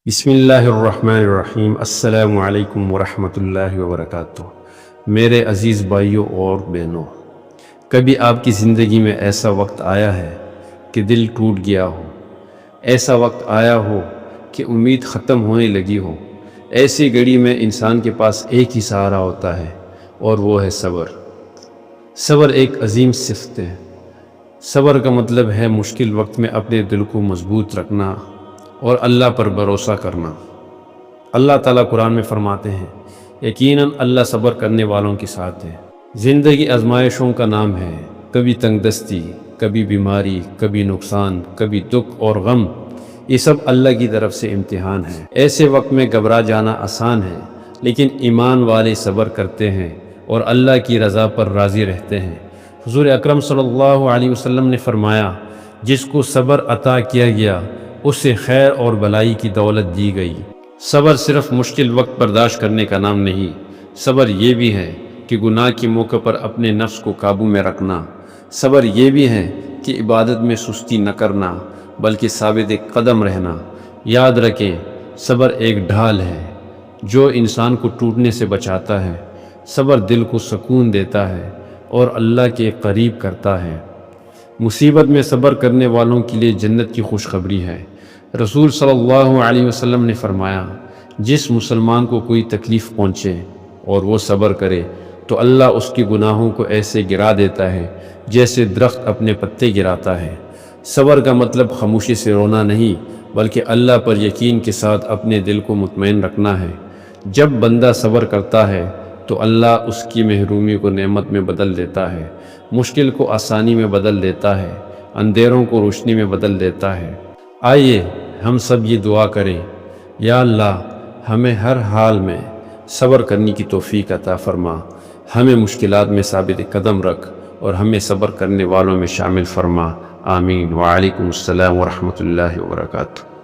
بسم اللہ الرحمن الرحیم۔ السلام علیکم ورحمۃ اللہ وبرکاتہ۔ میرے عزیز بھائیوں اور بہنوں، کبھی آپ کی زندگی میں ایسا وقت آیا ہے کہ دل ٹوٹ گیا ہو، ایسا وقت آیا ہو کہ امید ختم ہونے لگی ہو؟ ایسی گھڑی میں انسان کے پاس ایک ہی سہارا ہوتا ہے اور وہ ہے صبر۔ صبر ایک عظیم صفت ہے۔ صبر کا مطلب ہے مشکل وقت میں اپنے دل کو مضبوط رکھنا اور اللہ پر بھروسہ کرنا۔ اللہ تعالیٰ قرآن میں فرماتے ہیں، یقیناً اللہ صبر کرنے والوں کے ساتھ ہے۔ زندگی آزمائشوں کا نام ہے، کبھی تنگ دستی، کبھی بیماری، کبھی نقصان، کبھی دکھ اور غم، یہ سب اللہ کی طرف سے امتحان ہے۔ ایسے وقت میں گھبرا جانا آسان ہے، لیکن ایمان والے صبر کرتے ہیں اور اللہ کی رضا پر راضی رہتے ہیں۔ حضور اکرم صلی اللہ علیہ وسلم نے فرمایا، جس کو صبر عطا کیا گیا اسے خیر اور بلائی کی دولت دی گئی۔ صبر صرف مشکل وقت برداشت کرنے کا نام نہیں، صبر یہ بھی ہے کہ گناہ کے موقع پر اپنے نفس کو قابو میں رکھنا۔ صبر یہ بھی ہے کہ عبادت میں سستی نہ کرنا بلکہ ثابت قدم رہنا۔ یاد رکھیں، صبر ایک ڈھال ہے جو انسان کو ٹوٹنے سے بچاتا ہے۔ صبر دل کو سکون دیتا ہے اور اللہ کے قریب کرتا ہے۔ مصیبت میں صبر کرنے والوں کے لیے جنت کی خوشخبری ہے۔ رسول صلی اللہ علیہ وسلم نے فرمایا، جس مسلمان کو کوئی تکلیف پہنچے اور وہ صبر کرے تو اللہ اس کے گناہوں کو ایسے گرا دیتا ہے جیسے درخت اپنے پتے گراتا ہے۔ صبر کا مطلب خاموشی سے رونا نہیں، بلکہ اللہ پر یقین کے ساتھ اپنے دل کو مطمئن رکھنا ہے۔ جب بندہ صبر کرتا ہے تو اللہ اس کی محرومی کو نعمت میں بدل دیتا ہے، مشکل کو آسانی میں بدل دیتا ہے، اندھیروں کو روشنی میں بدل دیتا ہے۔ آئیے ہم سب یہ دعا کریں، یا اللہ ہمیں ہر حال میں صبر کرنے کی توفیق عطا فرما، ہمیں مشکلات میں ثابت قدم رکھ اور ہمیں صبر کرنے والوں میں شامل فرما۔ آمین۔ وعلیکم السلام ورحمۃ اللہ وبرکاتہ۔